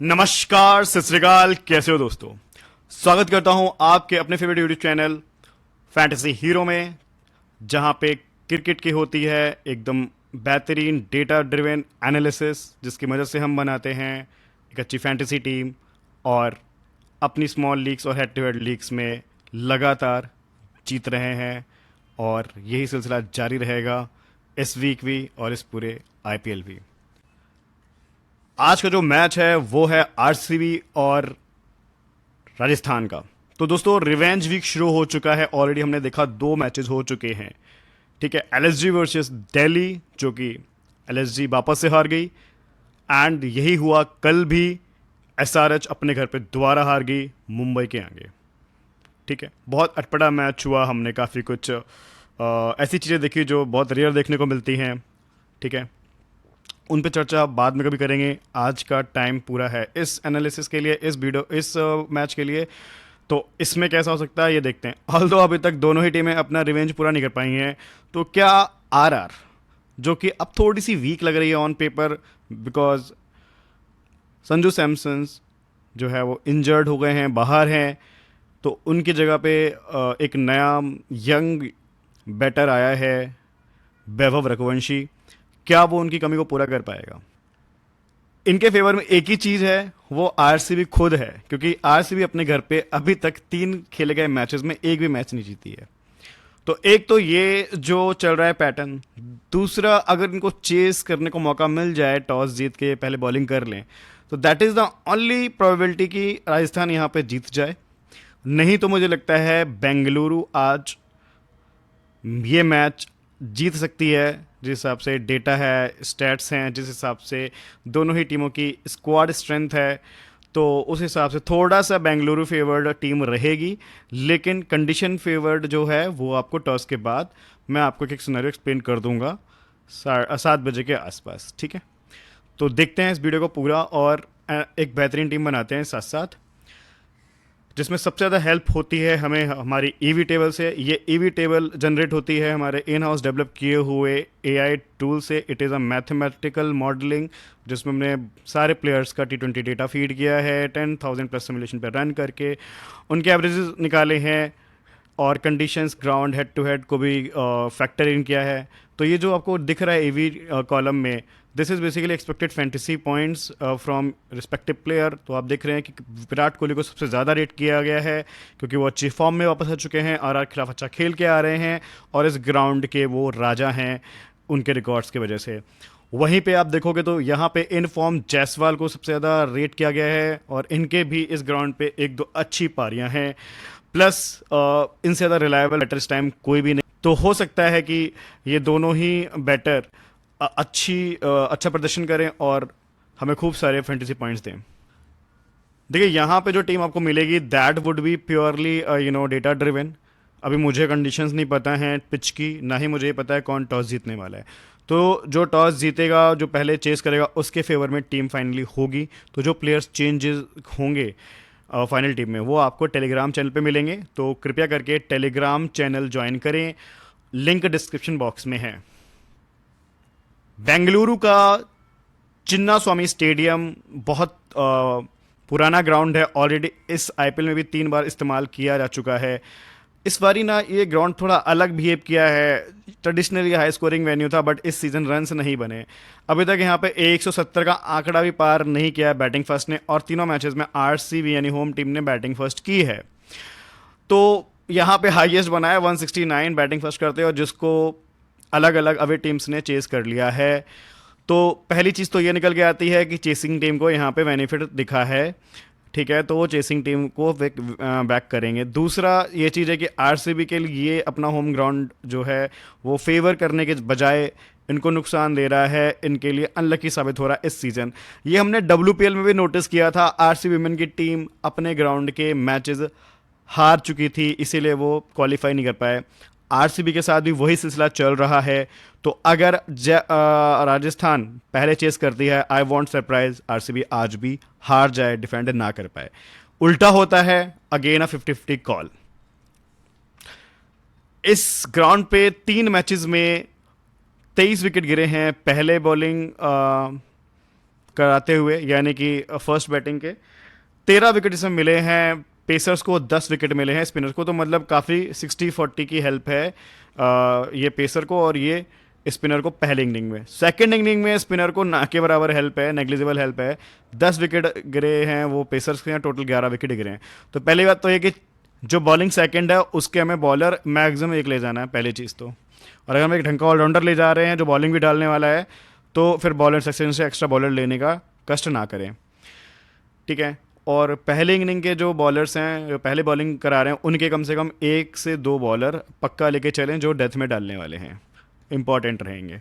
नमस्कार, सत श्री अकाल। कैसे हो दोस्तों? स्वागत करता हूं आपके अपने favourite YouTube channel fantasy hero में, जहां पे क्रिकेट की होती है एकदम बेहतरीन डेटा ड्रिवन एनालिसिस, जिसकी मदद से हम बनाते हैं एक अच्छी फैंटेसी टीम और अपनी स्मॉल लीग्स और हेड टू हेड लीग्स में लगातार जीत रहे हैं। और यही सिलसिला जारी रहेगा इस वीक भी और इस पूरे आईपीएल भी। आज का जो मैच है वो है आरसीबी और राजस्थान का। तो दोस्तों, रिवेंज वीक शुरू हो चुका है। ऑलरेडी हमने देखा 2 मैचेस हो चुके हैं। ठीक है, एलएसजी वर्सेस दिल्ली, जो कि एलएसजी वापस से हार गई। एंड यही हुआ कल भी, एसआरएच अपने घर पे दोबारा हार गई मुंबई के आगे। ठीक है, बहुत अटपटा मैच हुआ। हमने काफ़ी कुछ ऐसी चीज़ें देखी जो बहुत रेयर देखने को मिलती हैं। ठीक है, उन पे चर्चा बाद में कभी करेंगे। आज का टाइम पूरा है इस एनालिसिस के लिए, इस मैच के लिए। तो इसमें कैसा हो सकता है ये देखते हैं। ऑल्दो अभी तक दोनों ही टीमें अपना रिवेंज पूरा नहीं कर पाई हैं, तो क्या आरआर, जो कि अब थोड़ी सी वीक लग रही है ऑन पेपर, बिकॉज संजू सैमसन्स जो है वो इंजर्ड हो गए हैं, बाहर हैं, तो उनकी जगह पे एक नया यंग बैटर आया है, वैभव रघुवंशी। क्या वो उनकी कमी को पूरा कर पाएगा? इनके फेवर में एक ही चीज है, वो आरसीबी खुद है, क्योंकि आरसीबी अपने घर पे अभी तक 3 खेले गए मैचेस में एक भी मैच नहीं जीती है। तो एक तो ये जो चल रहा है पैटर्न। दूसरा, अगर इनको चेस करने को मौका मिल जाए, टॉस जीत के पहले बॉलिंग कर लें, तो that is the only probability कि राजस्थान यहाँ पे जीत जाए। नहीं तो मुझे लगता है बेंगलुरु आज ये मैच जीत सकती है। जिस हिसाब से डेटा है, स्टैट्स हैं, जिस हिसाब से दोनों ही टीमों की स्क्वाड स्ट्रेंथ है, तो उस हिसाब से थोड़ा सा बेंगलुरु फेवर्ड टीम रहेगी। लेकिन कंडीशन फेवर्ड जो है वो आपको टॉस के बाद मैं आपको एक सिनेरियो एक्सप्लेन कर दूंगा 7 बजे के आसपास। ठीक है, तो देखते हैं इस वीडियो को पूरा और एक बेहतरीन टीम बनाते हैं साथ साथ, जिसमें सबसे ज़्यादा हेल्प होती है हमें हमारी ईवी टेबल से। ये ईवी टेबल जनरेट होती है हमारे इन हाउस डेवलप किए हुए एआई टूल से। It is a mathematical modelling, जिसमें हमने सारे प्लेयर्स का T20 डेटा फीड किया है, 10,000 प्लस सिमुलेशन पर रन करके उनके एवरेजेस निकाले हैं, और conditions, ground, head to head को भी फैक्टर इन किया है। तो ये जो आपको दिख रहा है ईवी कॉलम में, this is basically expected fantasy points from respective player. तो आप देख रहे हैं कि विराट कोहली को सबसे ज़्यादा रेट किया गया है, क्योंकि वो अच्छी फॉर्म में वापस आ चुके हैं, आरआर के खिलाफ अच्छा खेल के आ रहे हैं, और इस ग्राउंड के वो राजा हैं उनके रिकॉर्ड्स की वजह से। वहीं पे आप देखोगे तो यहाँ पे इन फॉर्म जायसवाल को सबसे ज़्यादा रेट किया गया है, और इनके भी इस ग्राउंड पे 1-2 अच्छी पारियां हैं। प्लस इनसे ज़्यादा रिलायबल बैटर इस टाइम कोई भी नहीं। तो हो सकता है कि ये दोनों ही बैटर अच्छा प्रदर्शन करें और हमें खूब सारे फैंटेसी पॉइंट्स दें। देखिए, यहाँ पे जो टीम आपको मिलेगी that would be purely data driven. अभी मुझे कंडीशंस नहीं पता हैं पिच की, ना ही मुझे पता है कौन टॉस जीतने वाला है। तो जो टॉस जीतेगा, जो पहले चेस करेगा, उसके फेवर में टीम फाइनली होगी। तो जो प्लेयर्स चेंजेस होंगे फाइनल टीम में, वो आपको टेलीग्राम चैनल पे मिलेंगे। तो कृपया करके टेलीग्राम चैनल ज्वाइन करें, लिंक डिस्क्रिप्शन बॉक्स में है। बेंगलुरु का चिन्ना स्वामी स्टेडियम बहुत पुराना ग्राउंड है। ऑलरेडी इस आईपीएल में भी 3 बार इस्तेमाल किया जा चुका है। इस बारी ना ये ग्राउंड थोड़ा अलग बिहेव किया है। ट्रेडिशनली हाई स्कोरिंग वेन्यू था, बट इस सीज़न रन्स नहीं बने। अभी तक यहाँ पे 170 का आंकड़ा भी पार नहीं किया है बैटिंग फर्स्ट ने, और तीनों मैचेस में आरसीबी यानी होम टीम ने बैटिंग फर्स्ट की है। तो यहाँ पे हाईएस्ट बना है 169 बैटिंग फर्स्ट करते, और जिसको अलग अलग अवे टीम्स ने चेस कर लिया है। तो पहली चीज़ तो ये निकल के आती है कि चेसिंग टीम को यहाँ पे बेनिफिट दिखा है। ठीक है, तो वो चेसिंग टीम को बैक करेंगे। दूसरा ये चीज़ है कि आरसीबी के लिए अपना होम ग्राउंड जो है वो फेवर करने के बजाय इनको नुकसान दे रहा है, इनके लिए अनलकी साबित हो रहा है इस सीज़न। ये हमने डब्ल्यूपीएल में भी नोटिस किया था। आरसीबी वुमेन की टीम अपने ग्राउंड के मैचेस हार चुकी थी, इसीलिए वो क्वालिफाई नहीं कर पाए। आरसीबी के साथ भी वही सिलसिला चल रहा है। तो अगर राजस्थान पहले चेस करती है, आई वॉन्ट सरप्राइज आरसीबी आज भी हार जाए, डिफेंड ना कर पाए। उल्टा होता है, अगेन अ 50-50 कॉल। इस ग्राउंड पे 3 मैचेस में 23 विकेट गिरे हैं। पहले बॉलिंग कराते हुए, यानी कि फर्स्ट बैटिंग के 13 विकेट इसमें मिले हैं। पेसर्स को 10 विकेट मिले हैं स्पिनर्स को, तो मतलब काफ़ी 60-40 की हेल्प है ये पेसर को और ये स्पिनर को पहले इनिंग में। सेकंड इनिंग में स्पिनर को ना के बराबर हेल्प है, नेग्लिजिबल हेल्प है। 10 विकेट गिरे हैं वो पेसर्स के हैं, टोटल 11 विकेट गिरे हैं। तो पहली बात तो ये कि जो बॉलिंग सेकंड है उसके हमें बॉलर मैक्सिमम एक ले जाना है, पहली चीज़ तो। और अगर हम एक ढंग का ऑलराउंडर ले जा रहे हैं जो बॉलिंग भी डालने वाला है, तो फिर बॉलर सेक्शन से एक्स्ट्रा बॉलर लेने का कष्ट ना करें, ठीक है। और पहले इनिंग के जो बॉलर्स हैं, जो पहले बॉलिंग करा रहे हैं, उनके कम से कम 1 से 2 बॉलर पक्का लेके चलें जो डेथ में डालने वाले हैं, इंपॉर्टेंट रहेंगे।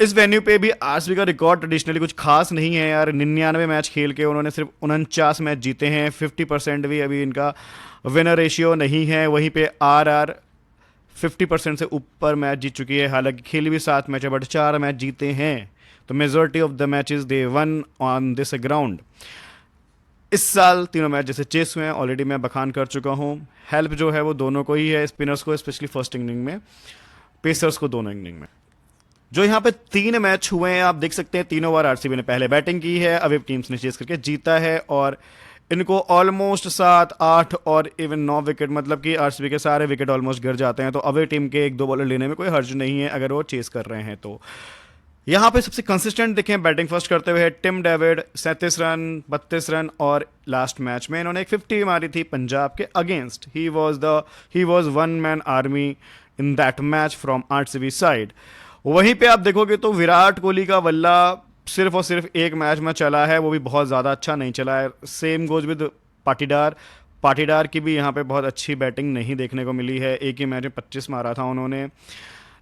इस वेन्यू पे भी आरसीबी का रिकॉर्ड ट्रेडिशनली कुछ खास नहीं है यार। 99 मैच खेल के उन्होंने सिर्फ 49 मैच जीते हैं, 50% भी अभी इनका विनर रेशियो नहीं है। वहीं पे आरआर 50% से ऊपर मैच जीत चुकी है, हालांकि खेली भी 7 मैच है बट 4 मैच जीते हैं। तो majority of the matches they one on this ground. इस साल तीनों मैच जैसे चेस हुए हैं, ऑलरेडी मैं बखान कर चुका हूँ। हेल्प जो है वो दोनों को ही है, स्पिनर्स को स्पेशली फर्स्ट इनिंग में, पेसर्स को दोनों इनिंग में। जो यहाँ पे 3 मैच हुए हैं आप देख सकते हैं, तीनों बार आरसीबी ने पहले बैटिंग की है, अवे टीम्स ने चेस करके जीता है और इनको ऑलमोस्ट 7, 8 और इवन 9 विकेट, मतलब कि आरसीबी के सारे विकेट ऑलमोस्ट गिर जाते हैं। तो अवे टीम के 1-2 बॉलर लेने में कोई हर्ज नहीं है अगर वो चेस कर रहे हैं। तो यहाँ पे सबसे कंसिस्टेंट दिखे बैटिंग फर्स्ट करते हुए टिम डेविड, 37 रन, 32 रन, और लास्ट मैच में इन्होंने एक 50 मारी थी पंजाब के against. He was one man army in that match from RCB side. वहीं पे आप देखोगे तो विराट कोहली का बल्ला सिर्फ और सिर्फ एक मैच में चला है, वो भी बहुत ज़्यादा अच्छा नहीं चला है। सेम गोज विद पाटीदार की भी यहाँ पे बहुत अच्छी बैटिंग नहीं देखने को मिली है। एक ही मैच में 25 मारा था उन्होंने।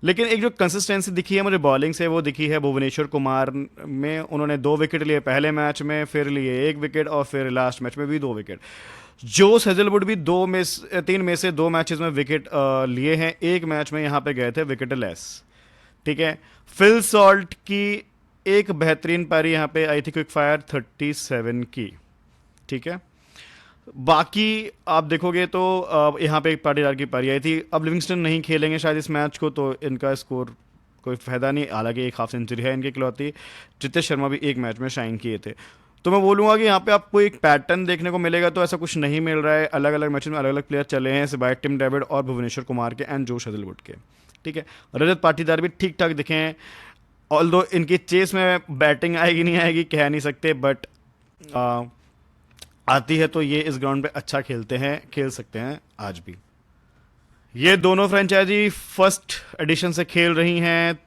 लेकिन एक जो कंसिस्टेंसी दिखी है मुझे बॉलिंग से, वो दिखी है भुवनेश्वर कुमार में। उन्होंने 2 विकेट लिए पहले मैच में, फिर लिए 1 विकेट और फिर लास्ट मैच में भी 2 विकेट। जोस हेजलवुड भी 3 में से 2 मैचेस में विकेट लिए हैं, एक मैच में यहाँ पे गए थे विकेट लेस, ठीक है। फिल सॉल्ट की एक बेहतरीन पारी यहाँ पे आई थी, क्विक फायर 37 की, ठीक है। बाकी आप देखोगे तो यहाँ पे एक पाटीदार की पारी आई थी। अब लिविंगस्टन नहीं खेलेंगे शायद इस मैच को, तो इनका स्कोर कोई फायदा नहीं, हालांकि एक हाफ सेंचुरी है इनकी इकलौती। जितेश शर्मा भी एक मैच में शाइन किए थे। तो मैं बोलूँगा कि यहाँ पे आपको एक पैटर्न देखने को मिलेगा, तो ऐसा कुछ नहीं मिल रहा है। अलग अलग मैचेस में अलग अलग प्लेयर चले हैं, सिवाय टिम डेविड और भुवनेश्वर कुमार के एंड जोश हेजलवुड के, ठीक है। रजत पाटीदार भी ठीक ठाक दिखे हैं, ऑल्दो इनकी चेस में बैटिंग आएगी नहीं आएगी कह नहीं सकते, बट आती है तो ये इस ग्राउंड पे अच्छा खेल सकते हैं आज भी। ये दोनों फ्रेंचाइजी फर्स्ट एडिशन से खेल रही हैं,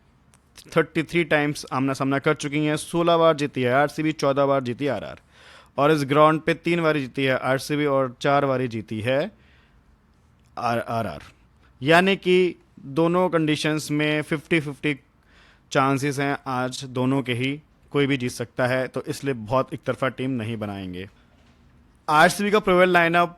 33 टाइम्स आमना सामना कर चुकी हैं। 16 बार जीती है आरसीबी, 14 बार जीती है आरआर। और इस ग्राउंड पे 3 बारी जीती है आरसीबी और 4 बारी जीती है आरआर। यानी कि दोनों कंडीशंस में 50-50 चांसेस हैं आज दोनों के ही, कोई भी जीत सकता है। तो इसलिए बहुत एक तरफा टीम नहीं बनाएंगे। आरसीबी का प्रोवेल लाइनअप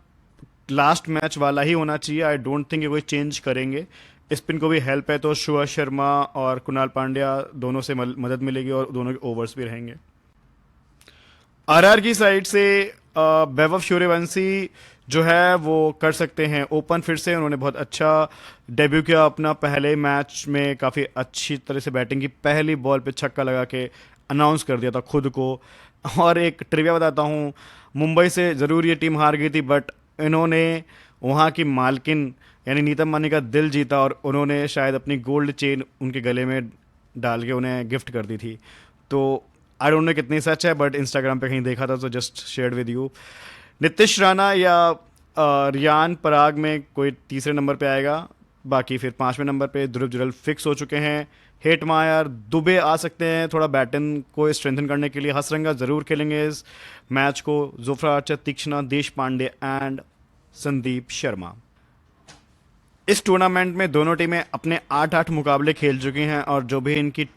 लास्ट मैच वाला ही होना चाहिए। आई डोंट थिंक ये कोई चेंज करेंगे। स्पिन को भी हेल्प है तो शिवा शर्मा और कुणाल पांड्या दोनों से मदद मिलेगी और दोनों के ओवर्स भी रहेंगे। आरआर की साइड से वैभव सूर्यवंशी जो है वो कर सकते हैं ओपन फिर से। उन्होंने बहुत अच्छा डेब्यू किया अपना, पहले मैच में काफ़ी अच्छी तरह से बैटिंग की, पहली बॉल पे छक्का लगा के अनाउंस कर दिया था खुद को। और एक ट्रिविया बताता हूँ, मुंबई से ज़रूर ये टीम हार गई थी, बट इन्होंने वहाँ की मालकिन यानी नीतम मानी का दिल जीता और उन्होंने शायद अपनी गोल्ड चेन उनके गले में डाल के उन्हें गिफ्ट कर दी थी। तो आई डोंट नो कितनी सच है, बट इंस्टाग्राम पे कहीं देखा था तो just share with you. Nitish Rana या रियान पराग में कोई तीसरे नंबर पे आएगा, बाकी फिर 5वें नंबर पे ध्रुव जुरल फिक्स हो चुके हैं। हेटमायर, दुबे आ सकते हैं थोड़ा बैटन को स्ट्रेंथन करने के लिए। हसरंगा ज़रूर खेलेंगे इस मैच को। जोफ्रा आर्चर, तीक्ष्णा, देश पांडे एंड संदीप शर्मा। इस टूर्नामेंट में दोनों टीमें अपने 8-8 मुकाबले खेल चुकी हैं और जो भी इनकी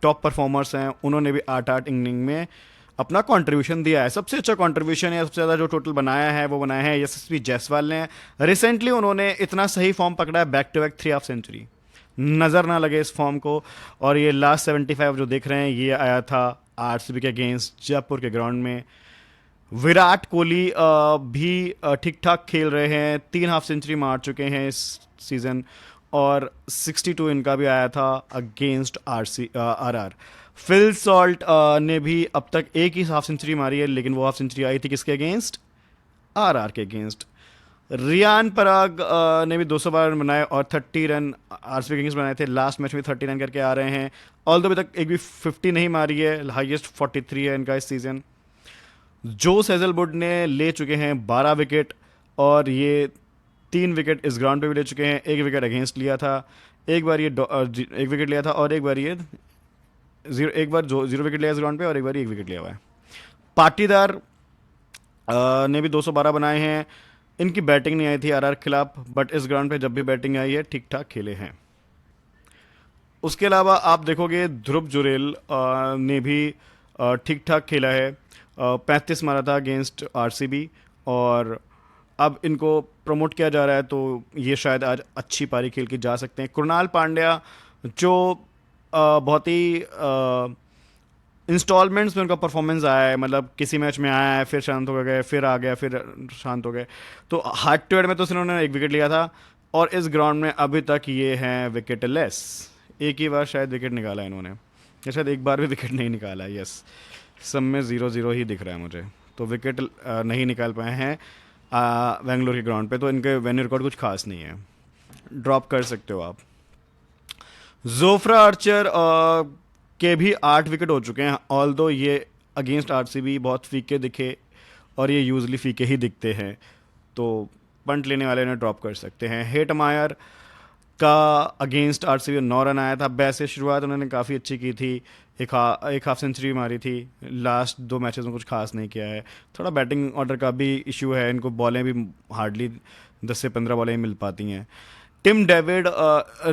टॉप परफॉर्मर्स हैं उन्होंने भी 8-8 इनिंग में अपना कंट्रीब्यूशन दिया है। सबसे अच्छा कंट्रीब्यूशन है, सबसे ज़्यादा जो टोटल बनाया है वो बनाया है यशस्वी जायसवाल ने। रिसेंटली उन्होंने इतना सही फॉर्म पकड़ा है, back to back 3 half century, नज़र ना लगे इस फॉर्म को। और ये लास्ट 75 जो देख रहे हैं ये आया था आरसीबी के अगेंस्ट जयपुर के ग्राउंड में। विराट कोहली भी ठीक ठाक खेल रहे हैं, 3 हाफ सेंचुरी मार चुके हैं इस सीज़न और 62 इनका भी आया था अगेंस्ट आरआर। फिल सॉल्ट ने भी अब तक एक ही हाफ सेंचुरी मारी है, लेकिन वो हाफ सेंचुरी आई थी किसके अगेंस्ट? आरआर के अगेंस्ट। रियान पराग ने भी 200 रन बनाए और 30 रन आरसीबी किंग्स बनाए थे। लास्ट मैच में 30 रन करके आ रहे हैं। ऑल अभी तक एक भी 50 नहीं मारी है, हाईएस्ट 43 है इनका इस सीजन। जोस हेजलवुड ने ले चुके हैं 12 विकेट, और ये 3 विकेट इस ग्राउंड पे भी ले चुके हैं। एक विकेट अगेंस्ट लिया था, एक बार ये एक विकेट लिया था, और एक बार ये एक बार जो 0 विकेट लिया इस ग्राउंड पे, और एक बार 1 विकेट लिया हुआ है। पाटीदार ने भी 212 बनाए हैं। इनकी बैटिंग नहीं आई थी आरआर के खिलाफ, बट इस ग्राउंड पे जब भी बैटिंग आई है ठीक ठाक खेले हैं। उसके अलावा आप देखोगे ध्रुव जुरेल ने भी ठीक ठाक खेला है। 35 मारा था अगेंस्ट आरसीबी, और अब इनको प्रमोट किया जा रहा है, तो ये शायद आज अच्छी पारी खेल के जा सकते हैं। कृणाल पांड्या जो बहुत ही इंस्टॉलमेंट्स में उनका परफॉर्मेंस आया है, मतलब किसी मैच में आया है, फिर शांत हो गए, फिर आ गया, फिर शांत हो गए। तो हार्ड टू हेड में तो इन्होंने 1 विकेट लिया था, और इस ग्राउंड में अभी तक ये हैं विकेट लेस। एक ही बार शायद विकेट निकाला है इन्होंने, या शायद एक बार भी विकेट नहीं निकाला है। यस, सब में 0-0 ही दिख रहा है मुझे। तो विकेट नहीं निकाल पाए हैं बेंगलोर के ग्राउंड पे, तो इनके वेन्यू रिकॉर्ड कुछ खास नहीं है, ड्रॉप कर सकते हो आप। जोफ्रा आर्चर के भी 8 विकेट हो चुके हैं, ऑल दो ये अगेंस्ट आरसीबी बहुत फीके दिखे, और ये यूजली फीके ही दिखते हैं, तो पंट लेने वाले ने ड्रॉप कर सकते हैं। हेट मायर का अगेंस्ट आरसीबी 9 रन आया था। वैसे शुरुआत उन्होंने काफ़ी अच्छी की थी, एक हाफ सेंचुरी मारी थी। लास्ट 2 मैचेस में कुछ खास नहीं किया है। थोड़ा बैटिंग ऑर्डर का भी इशू है, इनको बॉलें भी हार्डली 10 से 15 बॉलें मिल पाती हैं। टिम डेविड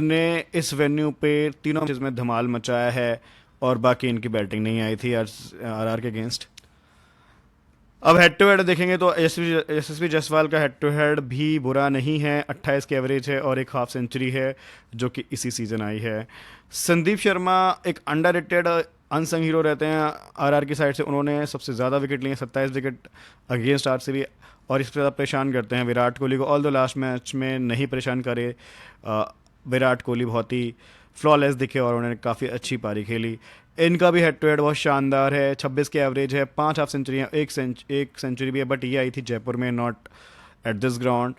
ने इस वेन्यू पे तीनों मैचेस में धमाल मचाया है, और बाकी इनकी बैटिंग नहीं आई थी आरआर के अगेंस्ट। अब हेड टू हेड देखेंगे तो यशस्वी जायसवाल का हेड टू हेड भी बुरा नहीं है। 28 की एवरेज है और एक हाफ सेंचुरी है, जो कि इसी सीजन आई है। संदीप शर्मा एक अंडररेटेड अनसंग हीरो रहते हैं आरआर की साइड से। उन्होंने सबसे ज़्यादा विकेट लिए, 27 विकेट अगेंस्ट आरसीबी, और इससे ज़्यादा परेशान करते हैं विराट कोहली को। ऑल दो लास्ट मैच में नहीं परेशान करे, विराट कोहली बहुत ही फ्लॉलेस दिखे, और उन्होंने काफ़ी अच्छी पारी खेली। इनका भी हेड टू हेड बहुत शानदार है। 26 की एवरेज है, 5 हाफ सेंचुरी, एक सेंचुरी भी है, बट ये आई थी जयपुर में, not at this ground.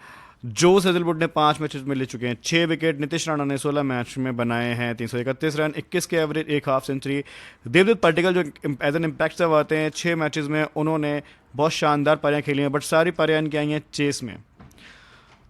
Jose Hazlewood ने 5 मैचेस में ले चुके हैं 6 विकेट। नीतीश राणा ने 16 मैच में बनाए हैं 331 रन, 21 की एवरेज, एक हाफ सेंचुरी। देवदत्त पाटिकल जो एज एन इम्पैक्ट सब आते हैं, 6 मैचेस में उन्होंने बहुत शानदार पारियाँ खेली हैं, बट सारी पारियाँ इनकी आई हैं चेस में,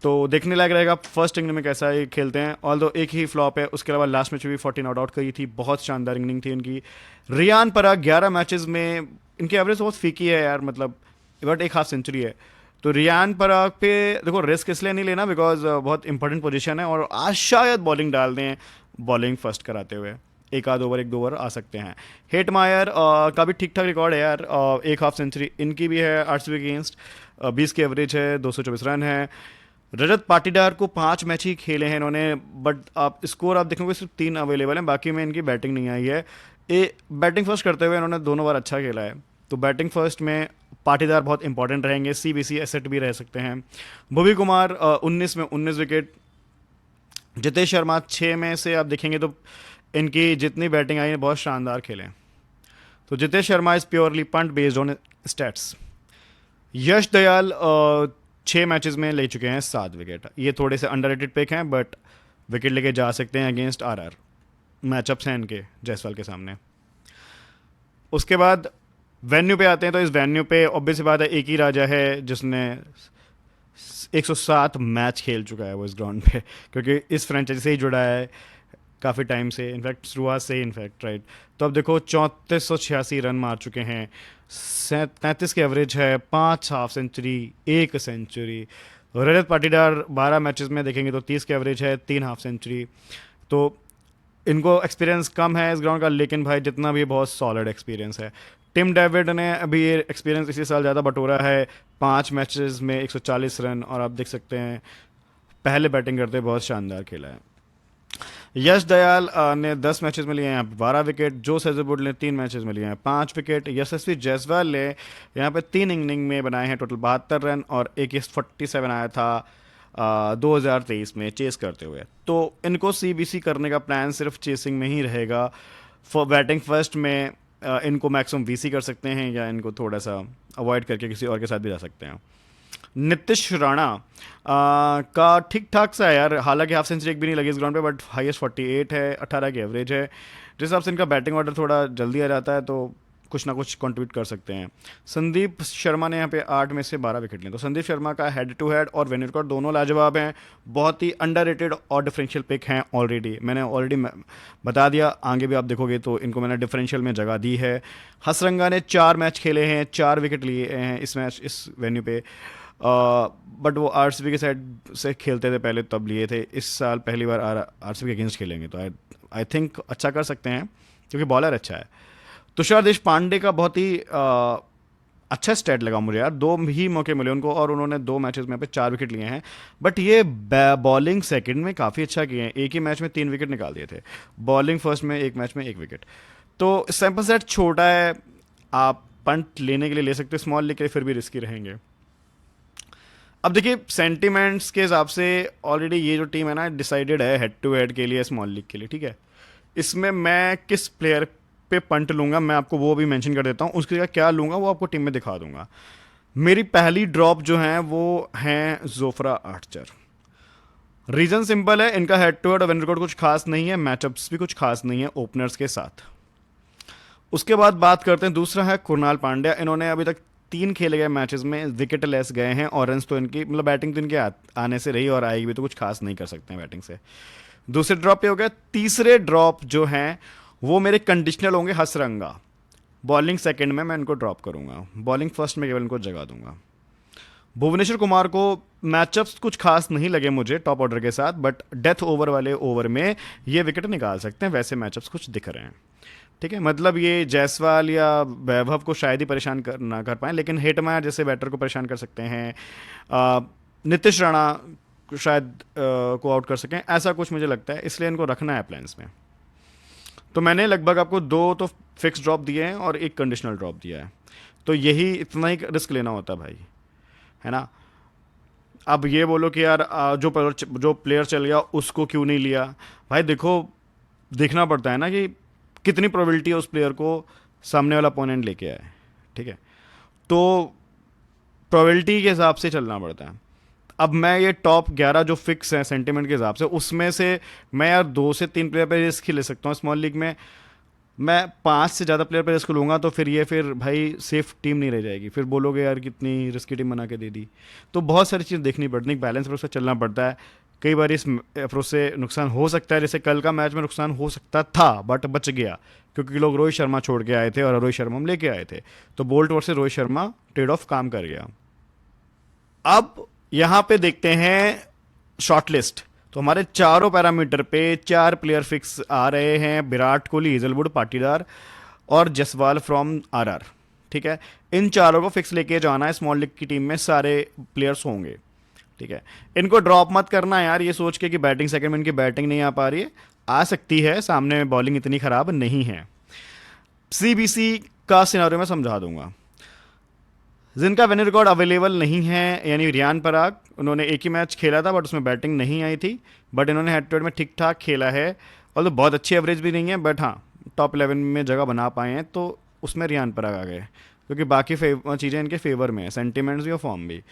तो देखने लायक रहेगा फर्स्ट इनिंग में कैसा ये खेलते हैं। ऑल दो एक ही फ्लॉप है, उसके अलावा लास्ट मैच में भी 14 नॉट आउट करी थी, बहुत शानदार इनिंग थी इनकी। रियान पराग 11 मैचेस में, इनकी एवरेज बहुत फीकी है यार, मतलब बट एक हाफ सेंचुरी है। तो रियान पराग पे देखो रिस्क इसलिए नहीं लेना, बिकॉज बहुत इंपॉर्टेंट पोजीशन है, और आज शायद बॉलिंग डाल दें, बॉलिंग फर्स्ट कराते हुए एक आध ओवर, 1-2 ओवर आ सकते हैं। हेट मायर का भी ठीक ठाक रिकॉर्ड है यार, एक हाफ सेंचुरी इनकी भी है आरसीबी अगेंस्ट। 20 की एवरेज है, 224 रन है। रजत पाटीदार को 5 मैच ही खेले हैं इन्होंने, बट आप स्कोर आप देखोगे सिर्फ 3 अवेलेबल हैं, बाकी में इनकी बैटिंग नहीं आई है। बैटिंग फर्स्ट करते हुए इन्होंने दोनों बार अच्छा खेला है, तो बैटिंग फर्स्ट में पाटीदार बहुत इंपॉर्टेंट रहेंगे, सीबीसी एसेट भी रह सकते हैं। भुवी कुमार 19 में 19 विकेट। जितेश शर्मा 6 में से आप देखेंगे तो इनकी जितनी बैटिंग आई है बहुत शानदार खेले। तो Jitesh Sharma is purely punt based on stats. Yash Dayal 6 matches में ले चुके हैं 7 विकेट। ये थोड़े से अंडररेटेड पिक हैं, बट विकेट लेके जा सकते हैं अगेंस्ट आरआर। मैचअप्स हैं इनके जायसवाल के सामने। उसके बाद वेन्यू पे आते हैं, तो इस वेन्यू पे ऑब्वियस बात है एक ही राजा है जिसने 107 मैच खेल चुका है वो इस ग्राउंड पे, क्योंकि इस फ्रेंचाइजी से ही जुड़ा है काफ़ी टाइम से, इनफैक्ट शुरुआत से ही, इनफैक्ट राइट। तो अब देखो 3486 रन मार चुके हैं, 33 की एवरेज है, 5 half century, 1 century. Rajat Patidar 12 matches में देखेंगे तो 30 की एवरेज है, 3 हाफ सेंचुरी। तो इनको एक्सपीरियंस कम है इस ग्राउंड का, लेकिन भाई जितना भी बहुत सॉलिड एक्सपीरियंस है। टिम डेविड ने अभी ये एक्सपीरियंस इसी साल ज़्यादा बटोरा है, 5 मैचेस में 140 रन, और आप देख सकते हैं पहले बैटिंग करते बहुत शानदार खेला है। यश दयाल ने 10 मैचेस में लिए हैं 12 विकेट। जोस हेजलवुड ने 3 मैचेस में लिए हैं 5 विकेट। यशस्वी जायसवाल ने यहाँ पे 3 इनिंग में बनाए हैं टोटल 72 रन, और एक 47 आया था 2023 में चेस करते हुए। तो इनको सीबीसी करने का प्लान सिर्फ चेसिंग में ही रहेगा, बैटिंग फर्स्ट में इनको मैक्सिमम वीसी कर सकते हैं या इनको थोड़ा सा अवॉइड करके किसी और के साथ भी जा सकते हैं। नीतीश राणा का ठीक ठाक सा है यार, हालांकि हाफ सेंचुरी एक भी नहीं लगी इस ग्राउंड पे, बट हाईएस्ट 48 है, 18 की एवरेज है। जिस हिसाब से इनका बैटिंग ऑर्डर थोड़ा जल्दी आ जाता है तो कुछ ना कुछ कंट्रीब्यूट कर सकते हैं। संदीप शर्मा ने यहाँ पे 8 में से 12 विकेट लिए, तो संदीप शर्मा का हेड टू हेड और वेन्यू रिकॉर्ड दोनों लाजवाब हैं। बहुत ही अंडररेटेड और डिफरेंशियल पिक हैं ऑलरेडी, मैंने ऑलरेडी बता दिया, आगे भी आप देखोगे तो इनको मैंने डिफरेंशियल में जगह दी है। हसरंगा ने 4 मैच खेले हैं, 4 विकेट लिए हैं इस वेन्यू पे, बट वो आरसीबी के साइड से खेलते थे पहले, तब लिए थे। इस साल पहली बार आरसीबी के अगेंस्ट खेलेंगे, तो आई थिंक अच्छा कर सकते हैं क्योंकि बॉलर अच्छा है। तुषार देशपांडे का बहुत ही अच्छा स्टैट लगा मुझे यार, 2 ही मौके मिले उनको और उन्होंने 2 मैचेस में यहाँ पे 4 विकेट लिए हैं, बट ये बॉलिंग सेकंड में काफ़ी अच्छा किए हैं। एक ही मैच में 3 विकेट निकाल दिए थे, बॉलिंग फर्स्ट में एक मैच में 1 विकेट। तो सैंपल सेट छोटा है, आप पंट लेने के लिए ले सकते हैं, स्मॉल लीग के लिए फिर भी रिस्की रहेंगे। अब देखिए सेंटिमेंट्स के हिसाब से ऑलरेडी ये जो टीम है ना डिसाइडेड है हेड टू हेड के लिए, स्मॉल लीग के लिए, ठीक है। इसमें मैं किस प्लेयर पे पंट लूंगा मैं आपको वो भी मेंशन कर देता हूँ, उसकी जगह क्या लूंगा वो आपको टीम में दिखा दूंगा। मेरी पहली ड्रॉप जो है वो है जोफ्रा आर्चर। रीजन सिंपल है, इनका हेड टू हेड और विन रिकॉर्ड कुछ खास नहीं है, मैचअप्स भी कुछ खास नहीं है ओपनर्स के साथ। उसके बाद बात करते हैं, दूसरा है कुणाल पांड्या। इन्होंने अभी तक 3 खेले गए मैचेस में विकेट लेस गए हैं और रन्स तो इनकी मतलब बैटिंग तो इनके आने से रही और आएगी भी, तो कुछ खास नहीं कर सकते हैं बैटिंग से। दूसरे ड्रॉप पे हो गया। तीसरे ड्रॉप जो हैं वो मेरे कंडीशनल होंगे हसरंगा। बॉलिंग सेकंड में मैं इनको ड्रॉप करूंगा, बॉलिंग फर्स्ट में केवल इनको जगा दूंगा। भुवनेश्वर कुमार को मैचअप्स कुछ खास नहीं लगे मुझे टॉप ऑर्डर के साथ, बट डेथ ओवर वाले ओवर में ये विकेट निकाल सकते हैं, वैसे मैचअप्स कुछ दिख रहे हैं, ठीक है। मतलब ये जायसवाल या वैभव को शायद ही परेशान ना कर पाए, लेकिन हेटमायर जैसे बैटर को परेशान कर सकते हैं। नीतीश राणा शायद को आउट कर सकें, ऐसा कुछ मुझे लगता है, इसलिए इनको रखना है प्लान्स में। तो मैंने लगभग आपको 2 तो फिक्स ड्रॉप दिए हैं और 1 कंडीशनल ड्रॉप दिया है, तो यही इतना ही रिस्क लेना होता है भाई, है ना। अब ये बोलो कि यार जो प्लेयर चल गया उसको क्यों नहीं लिया, भाई देखो देखना पड़ता है ना कि कितनी प्रोबेबिलिटी है उस प्लेयर को सामने वाला अपोनेंट लेके आए, ठीक है। तो प्रोबेबिलिटी के हिसाब से चलना पड़ता है। अब मैं ये टॉप 11 जो फिक्स हैं सेंटीमेंट के हिसाब से, उसमें से मैं यार 2 से 3 प्लेयर पर रिस्क ही ले सकता हूँ स्मॉल लीग में। मैं 5 से ज़्यादा प्लेयर पर रिस्क लूँगा तो फिर भाई सेफ टीम नहीं रह जाएगी, फिर बोलोगे यार कितनी रिस्की टीम बना के दे दी। तो बहुत सारी चीज़ देखनी पड़ती है, बैलेंस अप्रोच से चलना पड़ता है। कई बार इस अप्रोच से नुकसान हो सकता है, जैसे कल का मैच में नुकसान हो सकता था बट बच गया क्योंकि लोग रोहित शर्मा छोड़ के आए थे और रोहित शर्मा हम लेके आए थे, तो bolt versus Rohit Sharma trade off काम कर गया। अब यहाँ पे देखते हैं शॉर्टलिस्ट। तो हमारे चारों पैरामीटर पे 4 प्लेयर फिक्स आ रहे हैं, विराट कोहली, हेजलवुड, पाटीदार और जसवाल फ्रॉम आरआर, ठीक है। इन चारों को फिक्स लेके जाना है, स्मॉल लीग की टीम में सारे प्लेयर्स होंगे, ठीक है। इनको ड्रॉप मत करना यार ये सोच के कि बैटिंग सेकंड में इनकी बैटिंग नहीं आ पा रही है, आ सकती है, सामने बॉलिंग इतनी खराब नहीं है। सीबीसी का सिनारियो मैं समझा दूंगा। जिनका विन रिकॉर्ड अवेलेबल नहीं है, यानी रियान पराग, उन्होंने एक ही मैच खेला था बट उसमें बैटिंग नहीं आई थी, बट इन्होंने हेड टू हेड में ठीक ठाक खेला है और तो बहुत अच्छी एवरेज भी नहीं है, बट हाँ टॉप 11 में जगह बना पाए हैं, तो उसमें रियान पराग आ गए क्योंकि बाकी चीज़ें इनके फेवर में है, सेंटीमेंट्स भी और फॉर्म भी।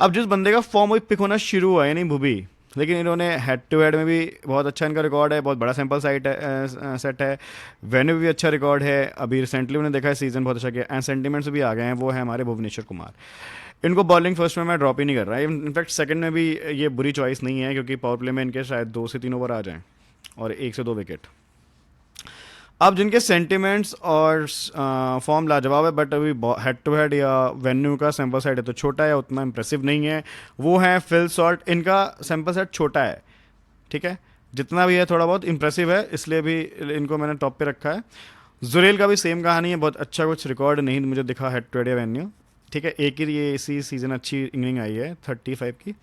अब जिस बंदे का फॉर्म वही पिक होना शुरू हुआ है, यानी भुवी, लेकिन इन्होंने हेड टू हेड में भी बहुत अच्छा इनका रिकॉर्ड है, बहुत बड़ा सैंपल सेट है, वेन्यू भी अच्छा रिकॉर्ड है, अभी रिसेंटली उन्होंने देखा है सीजन बहुत अच्छा किया, एंड सेंटीमेंट्स भी आ गए हैं, वो है हमारे भुवनेश्वर कुमार। इनको बॉलिंग फर्स्ट में मैं ड्रॉप ही नहीं कर रहा, इनफैक्ट सेकंड में भी ये बुरी चॉइस नहीं है क्योंकि पावर प्ले में इनके शायद 2 से 3 ओवर आ जाएं और 1 से 2 विकेट। अब जिनके सेंटिमेंट्स और फॉर्म लाजवाब है बट अभी हेड टू हेड या वेन्यू का सैंपल सेट है तो छोटा है, उतना इंप्रेसिव नहीं है, वो है फिल सॉल्ट। इनका सैंपल सेट छोटा है, ठीक है, जितना भी है थोड़ा बहुत इंप्रेसिव है, इसलिए भी इनको मैंने टॉप पे रखा है। जुरेल का भी सेम कहानी है, बहुत अच्छा कुछ रिकॉर्ड नहीं मुझे दिखा हेड टू हेड या वेन्यू, ठीक है, एक ही ये इसी सीज़न अच्छी इनिंग आई है 35 की।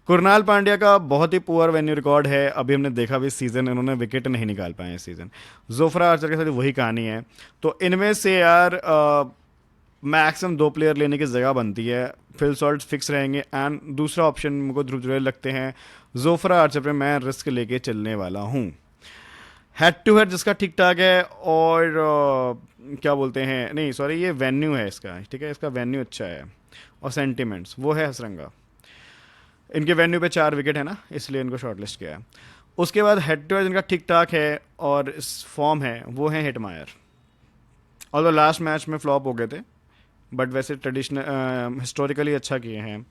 कुणाल पांड्या का बहुत ही पुअर वेन्यू रिकॉर्ड है, अभी हमने देखा भी सीज़न इन्होंने विकेट नहीं निकाल पाए इस सीज़न। जोफ्रा आर्चर के साथ वही कहानी है, तो इनमें से यार मैक्सिमम 2 प्लेयर लेने की जगह बनती है, फिल सॉल्ट फिक्स रहेंगे एंड दूसरा ऑप्शन मुझको ध्रुव जुरैल लगते हैं। जोफ्रा आर्चर पे मैं रिस्क लेके चलने वाला हूँ। हेड टू हेड जिसका ठीक ठाक है, और क्या बोलते हैं, नहीं सॉरी, ये वेन्यू है इसका, ठीक है, इसका वेन्यू अच्छा है, और सेंटिमेंट्स वो है हसरंगा। इनके वेन्यू पे 4 विकेट है ना, इसलिए इनको शॉर्टलिस्ट किया है। उसके बाद हेड टू हेड इनका ठीक ठाक है और इस फॉर्म है, वो है हिटमायर। और लास्ट मैच में फ्लॉप हो गए थे, बट वैसे ट्रेडिशनल हिस्टोरिकली अच्छा किए हैं।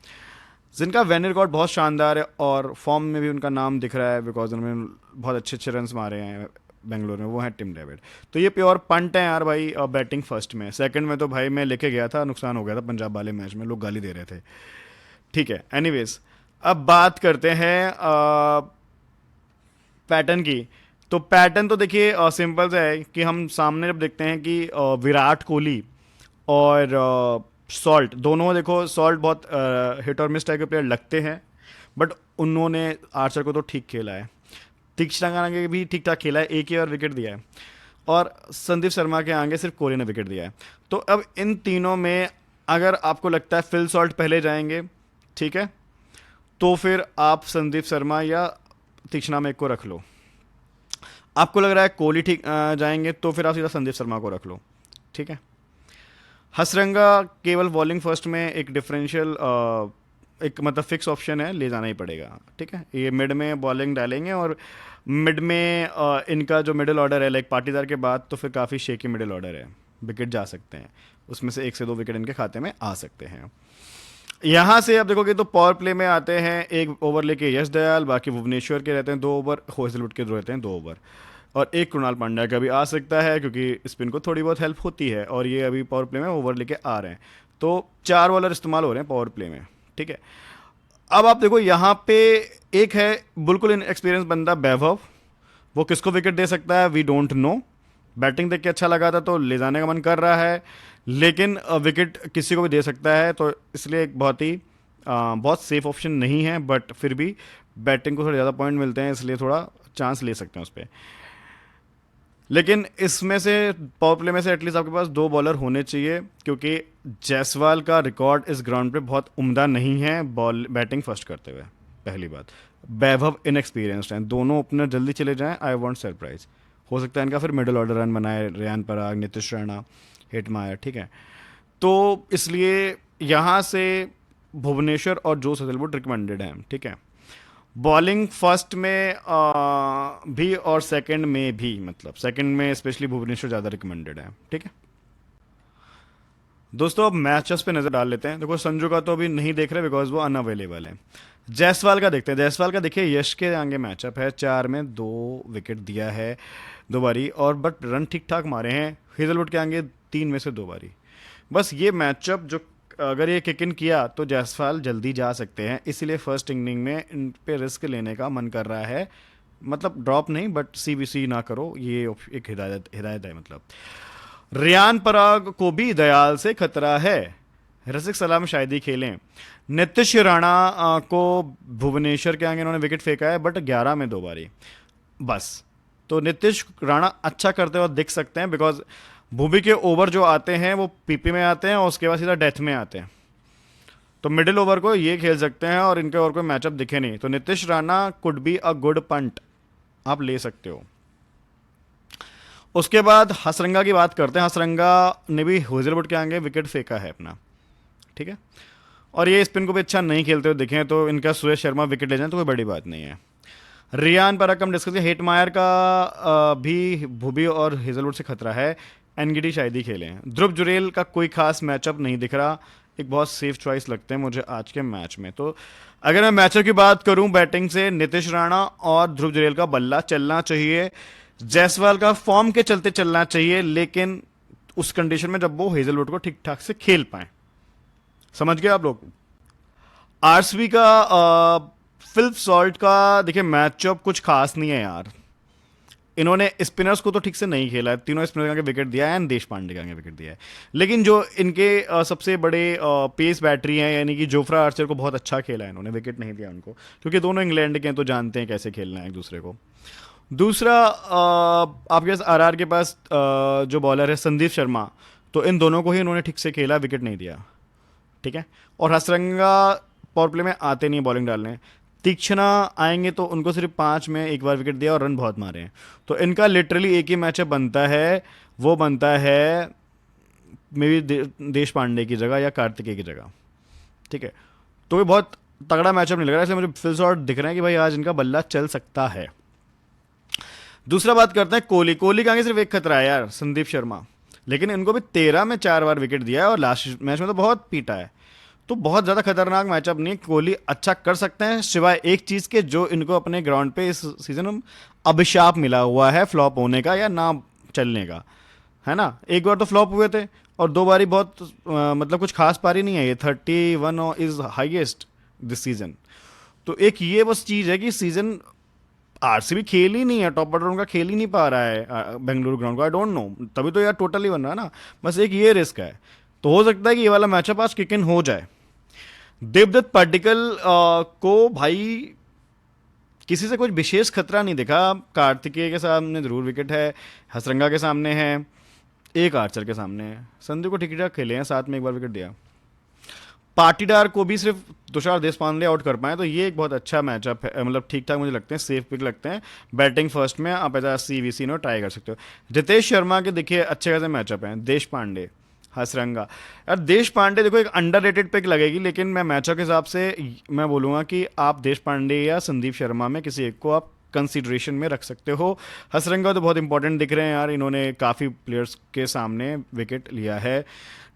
जिनका वेन्यू रिकॉर्ड बहुत शानदार है और फॉर्म में भी उनका नाम दिख रहा है, बिकॉज उन्होंने बहुत अच्छे अच्छे रन्स मारे हैं बेंगलोर में, वो है टिम डेविड। तो ये प्योर पंट है यार भाई, बैटिंग फर्स्ट में। सेकंड में तो भाई मैं लेके गया था, नुकसान हो गया था पंजाब वाले मैच में, लोग गाली दे रहे थे। ठीक है, एनीवेज अब बात करते हैं पैटर्न की। तो पैटर्न तो देखिए सिंपल सा है कि हम सामने जब देखते हैं कि विराट कोहली और सॉल्ट दोनों, देखो सॉल्ट बहुत हिट और मिस टाइप के प्लेयर लगते हैं, बट उन्होंने आर्चर को तो ठीक खेला है। तीक्ष्ण आगे भी ठीक ठाक खेला है, एक ही और विकेट दिया है, और संदीप शर्मा के आगे सिर्फ कोहली ने विकेट दिया है। तो अब इन तीनों में अगर आपको लगता है फिल सॉल्ट पहले जाएंगे, ठीक है, तो फिर आप संदीप शर्मा या तीक्ष्णा में एक को रख लो। आपको लग रहा है कोहली ठीक जाएंगे, तो फिर आप सीधा संदीप शर्मा को रख लो, ठीक है। हसरंगा केवल बॉलिंग फर्स्ट में एक डिफरेंशियल, एक मतलब फिक्स ऑप्शन है, ले जाना ही पड़ेगा, ठीक है। ये मिड में बॉलिंग डालेंगे, और मिड में इनका जो मिडिल ऑर्डर है, लाइक पाटीदार के बाद तो फिर काफ़ी शेकी मिडिल ऑर्डर है, विकेट जा सकते हैं उसमें से 1 से 2 विकेट इनके खाते में आ सकते हैं। यहाँ से आप देखोगे तो पावर प्ले में आते हैं, एक ओवर लेके यश दयाल, बाकी भुवनेश्वर के रहते हैं 2 ओवर, हेजलवुड के रहते हैं 2 ओवर, और एक कृणाल पांड्या का भी आ सकता है, क्योंकि स्पिन को थोड़ी बहुत हेल्प होती है, और ये अभी पावर प्ले में ओवर लेके आ रहे हैं। तो 4 बॉलर इस्तेमाल हो रहे हैं पावर प्ले में, ठीक है। अब आप देखो यहाँ पे एक है बिल्कुल इनएक्सपीरियंस बंदा वैभव, वो किसको विकेट दे सकता है वी डोंट नो। बैटिंग देख के अच्छा लगा था तो ले जाने का मन कर रहा है, लेकिन विकेट किसी को भी दे सकता है, तो इसलिए एक बहुत सेफ ऑप्शन नहीं है, बट फिर भी बैटिंग को थोड़े ज़्यादा पॉइंट मिलते हैं, इसलिए थोड़ा चांस ले सकते हैं उस पर। लेकिन इसमें से पावर प्ले में से एटलीस्ट आपके पास 2 बॉलर होने चाहिए, क्योंकि जायसवाल का रिकॉर्ड इस ग्राउंड पे बहुत उम्दा नहीं है बैटिंग फर्स्ट करते हुए, पहली बात। वैभव इनएक्सपीरियंस्ड हैं, दोनों ओपनर जल्दी चले जाएं, आई वांट सरप्राइज। हो सकता है इनका फिर मिडिल ऑर्डर रन बनाए, रेयान पराग, नीतीश राणा, हिटमायर, ठीक है। तो इसलिए यहाँ से भुवनेश्वर और जोस हेजलवुड रिकमेंडेड हैं, ठीक है। बॉलिंग फर्स्ट में भी और सेकंड में भी, मतलब सेकंड में स्पेशली भुवनेश्वर ज़्यादा रिकमेंडेड है, ठीक है। दोस्तों अब मैचेस पे नज़र डाल लेते हैं। देखो संजू का तो अभी नहीं देख रहे बिकॉज वो अनअवेलेबल है। जायसवाल का देखते हैं। जायसवाल का देखिए यश के आगे मैचअप है, 4 में 2 विकेट दिया है 2 बारी, और बट रन ठीक ठाक मारे हैं। हेजलवुड के आगे 3 में से 2 बारी। बस ये मैचअप जो अगर ये किक इन किया तो जायसवाल जल्दी जा सकते हैं, इसीलिए फर्स्ट इनिंग में इन पे रिस्क लेने का मन कर रहा है। मतलब ड्रॉप नहीं, बट सीबीसी ना करो, ये एक हिदायत है। मतलब रेयान पराग को भी दयाल से खतरा है, रसिक सलाम शायद ही खेलें। नीतीश राणा को भुवनेश्वर के आगे इन्होंने विकेट फेंका है, बट 11 में 2 बारी बस। तो नीतीश राणा अच्छा करते हुए दिख सकते हैं, बिकॉज भूवी के ओवर जो आते हैं वो पीपी में आते हैं, और उसके बाद सीधा डेथ में आते हैं। तो मिडिल ओवर को ये खेल सकते हैं, और इनके और कोई मैचअप दिखे नहीं, तो Nitish Rana could be a good punt, आप ले सकते हो। उसके बाद हसरंगा की बात करते हैं। हसरंगा ने भी हेजलवुड के आगे विकेट फेंका है अपना, ठीक है, और ये स्पिन को भी अच्छा नहीं खेलते हुए दिखे, तो इनका सुरेश शर्मा विकेट ले जाए तो कोई बड़ी बात नहीं है। रियान पराग हम डिस्कस किया। हेटमायर का भी भुवी और हेजलवुड से खतरा है, एनगीडी शायद ही खेले हैं। ध्रुव जुरेल का कोई खास मैचअप नहीं दिख रहा, एक बहुत सेफ चॉइस लगते हैं मुझे आज के मैच में। तो अगर मैं मैचअप की बात करूं बैटिंग से, नीतीश राणा और ध्रुव जुरेल का बल्ला चलना चाहिए। जायसवाल का फॉर्म के चलते चलना चाहिए, लेकिन उस कंडीशन में जब वो हेजलवुड को ठीक ठाक से खेल पाए। समझ गए आप लोग। आरसीबी का फिलिप सॉल्ट का देखिए मैचअप कुछ खास नहीं है यार। इन्होंने स्पिनर्स को तो ठीक से नहीं खेला है, तीनों स्पिनर के विकेट दिया है, एंड देश पांडे का विकेट दिया है। लेकिन जो इनके सबसे बड़े पेस बैटरी हैं, यानी कि जोफ्रा आर्चर को बहुत अच्छा खेला है इन्होंने, विकेट नहीं दिया उनको, क्योंकि दोनों इंग्लैंड के हैं तो जानते हैं कैसे खेलना है एक दूसरे को। दूसरा आपके पास आरआर के पास जो बॉलर है संदीप शर्मा, तो इन दोनों को ही इन्होंने ठीक से खेला, विकेट नहीं दिया, ठीक है। और हसरंगा पावर प्ले में आते नहीं बॉलिंग डालने। तीक्ष्णा आएंगे तो उनको सिर्फ 5 में एक बार विकेट दिया और रन बहुत मारे हैं। तो इनका लिटरली एक ही मैचअप बनता है, वो बनता है मे बी देश पांडे की जगह या कार्तिकेय की जगह। ठीक है, तो ये बहुत तगड़ा मैचअप नहीं लग रहा है, इसलिए मुझे फिल शॉट दिख रहा है कि भाई आज इनका बल्ला चल सकता है। दूसरा बात करते हैं कोहली। कोहली का आगे सिर्फ एक खतरा है यार, संदीप शर्मा। लेकिन इनको भी 13 में 4 बार विकेट दिया है और लास्ट मैच में तो बहुत पीटा है। तो बहुत ज़्यादा खतरनाक मैचअप नहीं है, कोहली अच्छा कर सकते हैं सिवाय एक चीज़ के जो इनको अपने ग्राउंड पे इस सीजन में अभिशाप मिला हुआ है, फ्लॉप होने का या ना चलने का, है ना। एक बार तो फ्लॉप हुए थे और 2 बारी बहुत मतलब कुछ खास पारी नहीं है ये। 31 इज हाईएस्ट दिस सीजन। तो एक ये बस चीज़ है कि सीजन आरसीबी खेल ही नहीं है, टॉप ऑर्डर उनका खेल ही नहीं पा रहा है बेंगलुरु ग्राउंड को। आई डोंट नो, तभी तो यार टोटल ही बन रहा है ना। बस एक ये रिस्क है। तो हो सकता है कि ये वाला मैचअप आज किक इन हो जाए। देवदत्त पाटिकल को भाई किसी से कुछ विशेष खतरा नहीं दिखा। कार्तिकेय के सामने जरूर विकेट है, हसरंगा के सामने है, एक आर्चर के सामने है। संदीप को ठीक ठाक खेले हैं, साथ में एक बार विकेट दिया। पाटीदार को भी सिर्फ तुषार देशपांडे आउट कर पाए, तो ये एक बहुत अच्छा मैचअप है, मतलब ठीक ठाक मुझे लगते हैं, सेफ पिक लगते हैं। बैटिंग फर्स्ट में आप एज सीवीसी नो ट्राई कर सकते हो। जितेश शर्मा के देखिए अच्छे खासे मैचअप हैं। देश पांडे, हसरंगा। यार देश पांडे देखो एक अंडररेटेड पिक लगेगी, लेकिन मैं मैचअप के हिसाब से मैं बोलूँगा कि आप देश पांडे या संदीप शर्मा में किसी एक को आप कंसिडरेशन में रख सकते हो। हसरंगा तो बहुत इंपॉर्टेंट दिख रहे हैं यार, इन्होंने काफ़ी प्लेयर्स के सामने विकेट लिया है।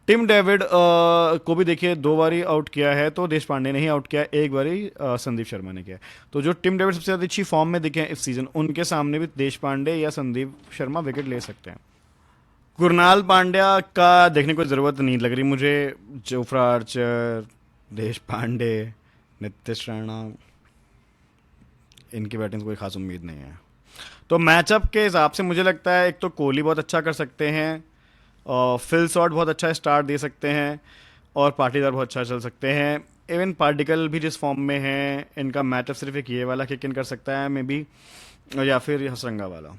टिम डेविड को भी देखिए 2 बारी आउट किया है, तो देश पांडे ने ही आउट किया, एक बारी संदीप शर्मा ने किया। तो जो टिम डेविड सबसे ज़्यादा अच्छी फॉर्म में दिखे हैं इस सीज़न, उनके सामने भी देश पांडे या संदीप शर्मा विकेट ले सकते हैं। कुरनाल पांड्या का देखने की ज़रूरत नहीं लग रही मुझे। जोफ्रा आर्चर, देश पांडे, नितिश राणा, इनकी बैटिंग से कोई खास उम्मीद नहीं है। तो मैचअप के हिसाब से मुझे लगता है एक तो कोहली बहुत अच्छा कर सकते हैं, और फिल शॉट बहुत अच्छा स्टार्ट दे सकते हैं, और पाटीदार बहुत अच्छा चल सकते हैं। इवन पार्टिकल भी जिस फॉर्म में है, इनका मैचअप सिर्फ एक ये वाला किक इन कर सकता है मे बी, या फिर हसरंगा वाला।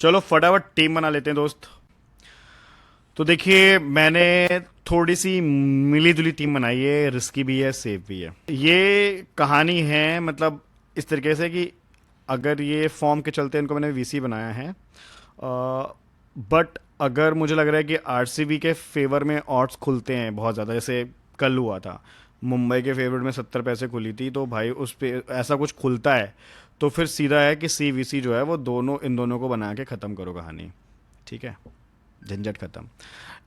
चलो फटाफट टीम बना लेते हैं दोस्त। तो देखिए मैंने थोड़ी सी मिली जुली टीम बनाई है, रिस्की भी है, सेफ भी है। ये कहानी है मतलब इस तरीके से कि अगर ये फॉर्म के चलते इनको मैंने वीसी बनाया है, बट अगर मुझे लग रहा है कि आरसीबी के फेवर में ऑड्स खुलते हैं बहुत ज़्यादा, जैसे कल हुआ था मुंबई के फेवरेट में 70 पैसे खुली थी, तो भाई उस पे ऐसा कुछ खुलता है तो फिर सीधा है कि सीवीसी जो है वो दोनों इन दोनों को बना के ख़त्म करो कहानी। ठीक है, झंझट खत्म।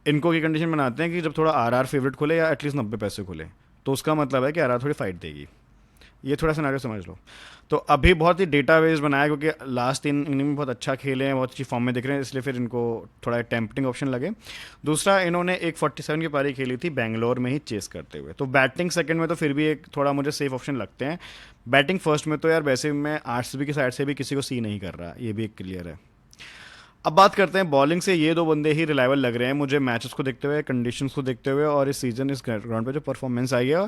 इनको की कंडीशन बनाते हैं कि जब थोड़ा आरआर फेवरेट खुले या एटलीस्ट 90 पैसे खुले, तो उसका मतलब है कि आरआर थोड़ी फाइट देगी। ये थोड़ा सिनेरियो समझ लो। तो अभी बहुत ही डेटा बेस बनाया क्योंकि लास्ट 3 इनिंग में बहुत अच्छा खेले हैं, बहुत अच्छी फॉर्म में दिख रहे हैं, इसलिए फिर इनको थोड़ा टेम्पटिंग ऑप्शन लगे। दूसरा, इन्होंने एक 47 की पारी खेली थी बेंगलोर में ही चेस करते हुए, तो बैटिंग सेकंड में तो फिर भी एक थोड़ा मुझे सेफ ऑप्शन लगते हैं। बैटिंग फर्स्ट में तो यार वैसे मैं आरसीबी की साइड से भी किसी को सी नहीं कर रहा, ये भी एक क्लियर है। अब बात करते हैं बॉलिंग से। ये 2 बंदे ही रिलायबल लग रहे हैं मुझे मैचेस को देखते हुए, कंडीशंस को देखते हुए, और इस सीज़न इस ग्राउंड पे जो परफॉर्मेंस आई है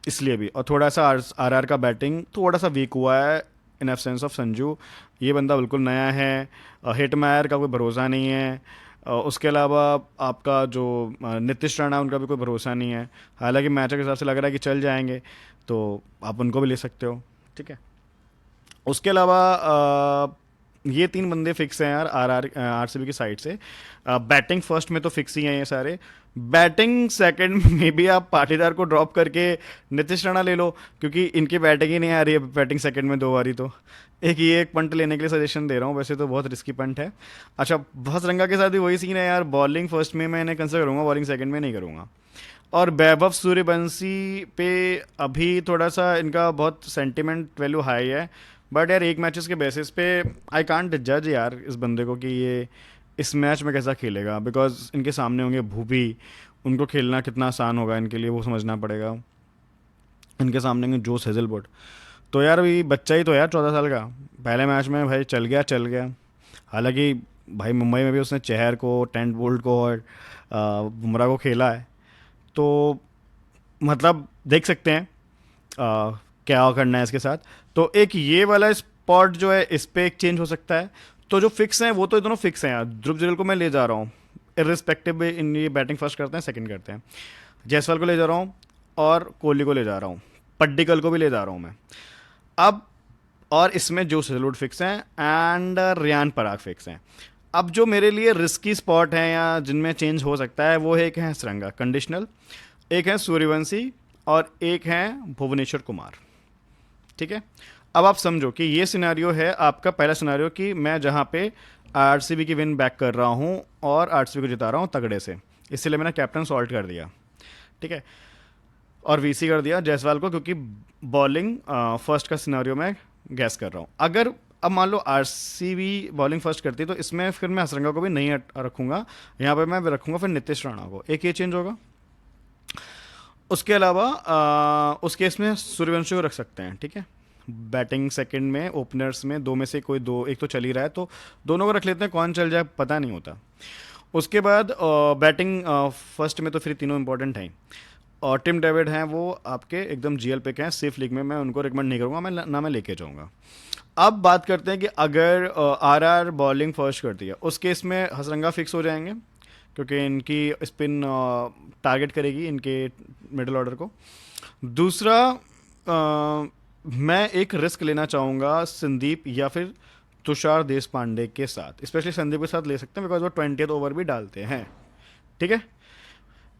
इसलिए भी। और थोड़ा सा आरआर का बैटिंग थोड़ा सा वीक हुआ है इन एब्सेंस ऑफ संजू। ये बंदा बिल्कुल नया है, हिटमायर का कोई भरोसा नहीं है। उसके अलावा आपका जो नीतीश राणा, उनका भी कोई भरोसा नहीं है। हालांकि मैच के हिसाब से लग रहा है कि चल जाएंगे, तो आप उनको भी ले सकते हो। ठीक है, उसके अलावा ये 3 बंदे फिक्स हैं यार आरसीबी की साइड से। बैटिंग फर्स्ट में तो फिक्स ही हैं ये सारे। बैटिंग सेकंड में भी आप पाटीदार को ड्रॉप करके नीतीश राणा ले लो, क्योंकि इनकी बैटिंग ही नहीं आ रही है बैटिंग सेकंड में 2 बारी। तो एक पंट लेने के लिए सजेशन दे रहा हूँ, वैसे तो बहुत रिस्की पंट है। अच्छा, हसरंगा के साथ भी वही सीन है यार, बॉलिंग फर्स्ट में मैं इन्हें कंसिडर करूँगा, बॉलिंग सेकंड में नहीं करूँगा। और वैभव सूर्यवंशी पे अभी थोड़ा सा इनका बहुत सेंटिमेंट वैल्यू हाई है, बट यार एक मैचेस के बेसिस पे आई कांट जज यार इस बंदे को कि ये इस मैच में कैसा खेलेगा, बिकॉज इनके सामने होंगे भूवी, उनको खेलना कितना आसान होगा इनके लिए वो समझना पड़ेगा। इनके सामने होंगे जोस हेजलवुड, तो यार अभी बच्चा ही तो यार 14 साल का, पहले मैच में भाई चल गया। हालांकि भाई मुंबई में भी उसने चहर को, टेंट बोल्ट को और बुमराह को खेला है, तो मतलब देख सकते हैं क्या करना है इसके साथ। तो एक ये वाला स्पॉट जो है इस पे एक चेंज हो सकता है। तो जो फिक्स हैं वो तो ये दोनों फिक्स हैं यार। ध्रुव जुरेल को मैं ले जा रहा हूँ, इर्रिस्पेक्टिव इन ये बैटिंग फर्स्ट करते हैं सेकंड करते हैं। जायसवाल को ले जा रहा हूँ और कोहली को ले जा रहा हूँ। पड्डिकल को भी ले जा रहा हूँ मैं अब। और इसमें जो सैलूट फिक्स हैं एंड रियान पराग फिक्स हैं। अब जो मेरे लिए रिस्की स्पॉट हैं या जिनमें चेंज हो सकता है वो है, एक है सरंगा कंडीशनल, एक है सूर्यवंशी और एक है भुवनेश्वर कुमार। ठीक है, अब आप समझो कि ये सिनारियो है आपका पहला सिनारियो कि मैं जहाँ पे आरसीबी की विन बैक कर रहा हूँ और आरसीबी को जिता रहा हूँ तगड़े से, इसलिए मैंने कैप्टन सॉल्ट कर दिया। ठीक है, और वीसी कर दिया जायसवाल को, क्योंकि बॉलिंग फर्स्ट का सिनारियो मैं गैस कर रहा हूँ। अगर अब मान लो आरसीबी बॉलिंग फर्स्ट करती है तो इसमें फिर मैं हसरंगा को भी नहीं रखूंगा, यहाँ पे मैं रखूंगा फिर नीतीश राणा को। एक ये चेंज होगा। उसके अलावा उस केस में सूर्यवंशी को रख सकते हैं। ठीक है, बैटिंग सेकंड में, ओपनर्स में दो में से कोई दो, एक तो चल ही रहा है तो दोनों को रख लेते हैं, कौन चल जाए पता नहीं होता। उसके बाद बैटिंग फर्स्ट में तो फिर तीनों इंपॉर्टेंट हैं। और टिम डेविड हैं वो आपके एकदम जीएल पे के हैं, सेफ लीग में मैं उनको रिकमेंड नहीं करूँगा, मैं ना मैं लेके जाऊँगा। अब बात करते हैं कि अगर आरआर बॉलिंग फर्स्ट करती है उस केस में हसरंगा फिक्स हो जाएंगे, क्योंकि इनकी स्पिन टारगेट करेगी इनके मिडिल ऑर्डर को। दूसरा मैं एक रिस्क लेना चाहूँगा संदीप या फिर तुषार देश पांडे के साथ, स्पेशली संदीप के साथ ले सकते हैं बिकॉज वो 20th ओवर भी डालते हैं। ठीक है,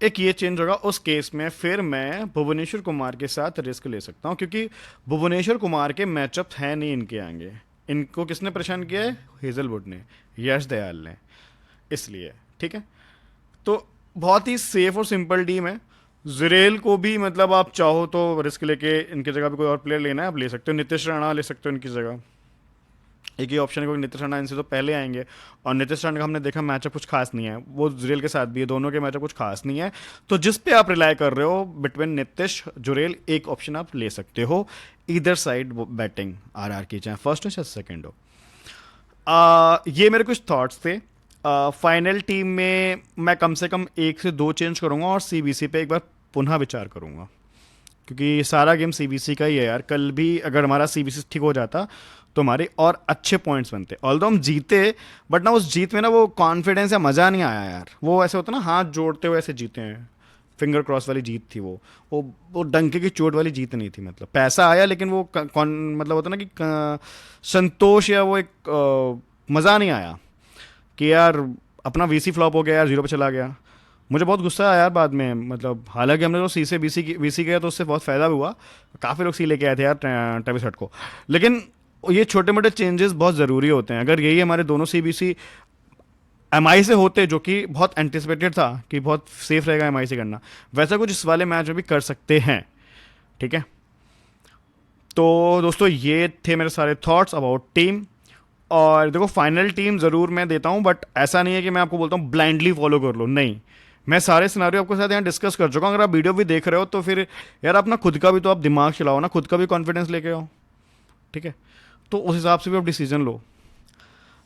एक ये चेंज होगा। उस केस में फिर मैं भुवनेश्वर कुमार के साथ रिस्क ले सकता हूँ, क्योंकि भुवनेश्वर कुमार के मैचअप हैं नहीं इनके आगे। इनको किसने परेशान किया है? हेजलवुड ने, यश दयाल ने, इसलिए। ठीक है, तो बहुत ही सेफ और सिंपल टीम है। जुरेल को भी मतलब आप चाहो तो रिस्क लेके इनकी जगह पे कोई और प्लेयर लेना है आप ले सकते हो, नीतीश राणा ले सकते हो इनकी जगह। एक ही ऑप्शन है, क्योंकि नीतीश राणा इनसे तो पहले आएंगे और नीतीश राणा का हमने देखा मैचअप कुछ खास नहीं है, वो जुरेल के साथ भी है, दोनों के मैचअप कुछ खास नहीं है। तो जिस पे आप रिलाई कर रहे हो बिटवीन नीतीश जुरेल, एक ऑप्शन आप ले सकते हो इधर साइड बैटिंग आरआर की, चाहे फर्स्ट हो चाहे सेकेंड हो। ये मेरे कुछ थॉट्स थे। फाइनल टीम में मैं कम से कम 1 से 2 चेंज करूंगा और सीबीसी पे एक बार पुनः विचार करूंगा, क्योंकि सारा गेम सीबीसी का ही है यार। कल भी अगर हमारा सीबीसी ठीक हो जाता तो हमारे और अच्छे पॉइंट्स बनते। ऑल्दो हम जीते, बट ना उस जीत में ना वो कॉन्फिडेंस या मज़ा नहीं आया यार। वो ऐसे होता ना, हाथ जोड़ते हुए ऐसे जीते हैं, फिंगर क्रॉस वाली जीत थी वो डंके की चोट वाली जीत नहीं थी। मतलब पैसा आया लेकिन वो कौन मतलब होता ना कि संतोष या वो एक मज़ा नहीं आया कि यार अपना वीसी फ्लॉप हो गया यार, 0 पे चला गया। मुझे बहुत गुस्सा आया यार बाद में। मतलब हालांकि हमने तो सी से बीसी गया तो उससे बहुत फ़ायदा भी हुआ, काफ़ी लोग सी लेके आए थे यार ट्रेविस हेड को। लेकिन ये छोटे मोटे चेंजेस बहुत ज़रूरी होते हैं। अगर यही हमारे दोनों सी बी सी एम आई से होते, जो कि बहुत एंटिसिपेटेड था कि बहुत सेफ रहेगा एम आई से करना, वैसा कुछ इस वाले मैच में भी कर सकते हैं। ठीक है, तो दोस्तों ये थे मेरे सारे थॉट्स अबाउट टीम। और देखो फाइनल टीम ज़रूर मैं देता हूँ, बट ऐसा नहीं है कि मैं आपको बोलता हूँ ब्लाइंडली फॉलो कर लो, नहीं। मैं सारे सिनारियो आपके साथ यहाँ डिस्कस कर चुका हूँ। अगर आप वीडियो भी देख रहे हो तो फिर यार अपना खुद का भी तो आप दिमाग चलाओ ना, खुद का भी कॉन्फिडेंस लेके आओ। ठीक है, तो उस हिसाब से भी आप डिसीजन लो।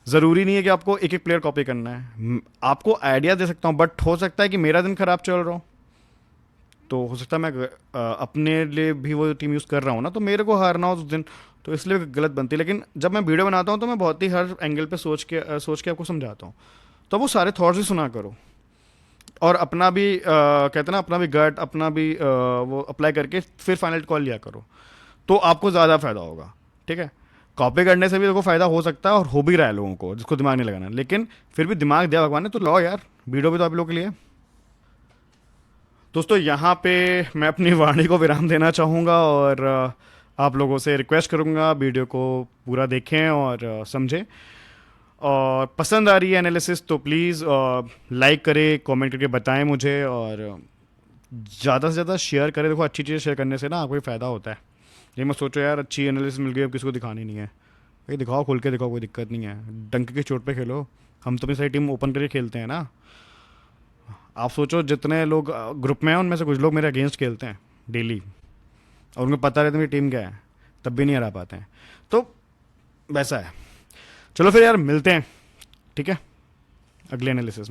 ज़रूरी नहीं है कि आपको एक एक प्लेयर कॉपी करना है। आपको आइडिया दे सकता हूँ, बट हो सकता है कि मेरा दिन खराब चल रहा हो, तो हो सकता है मैं अपने लिए भी वो टीम यूज़ कर रहा हूँ ना, तो मेरे को हारना हो उस दिन, तो इसलिए गलत बनती है। लेकिन जब मैं वीडियो बनाता हूँ तो मैं बहुत ही हर एंगल पे सोच के आपको समझाता हूँ, तो वो सारे थॉट्स भी सुना करो और अपना भी कहते हैं ना, अपना भी गट, अपना भी वो अप्लाई करके फिर फाइनल कॉल लिया करो, तो आपको ज़्यादा फ़ायदा होगा। ठीक है, कॉपी करने से भी देखो फ़ायदा हो सकता है और हो भी रहा है लोगों को जिसको दिमाग नहीं लगाना, लेकिन फिर भी दिमाग दिया भगवान ने तो लाओ यार, वीडियो भी तो आप लोगों के लिए। दोस्तों यहाँ पे मैं अपनी वाणी को विराम देना चाहूँगा और आप लोगों से रिक्वेस्ट करूँगा वीडियो को पूरा देखें और समझें। और पसंद आ रही है एनालिसिस तो प्लीज़ लाइक करें, कमेंट करके बताएं मुझे, और ज़्यादा से ज़्यादा शेयर करें। देखो अच्छी चीज़ें शेयर करने से ना आपको फ़ायदा होता है। ये मत सोचो यार अच्छी एनालिसिस मिल गई अब किसी को दिखानी नहीं है, भाई दिखाओ, खुल के दिखाओ, कोई दिक्कत नहीं है। डंक की चोट पे खेलो, हम तो अपनी सारी टीम ओपन करके खेलते हैं ना। आप सोचो जितने लोग ग्रुप में हैं उनमें से कुछ लोग मेरे अगेंस्ट खेलते हैं डेली, और उनको पता रहता है मेरी टीम क्या है, तब भी नहीं हरा पाते हैं। तो वैसा है। चलो फिर यार मिलते हैं, ठीक है, अगले एनालिसिस में।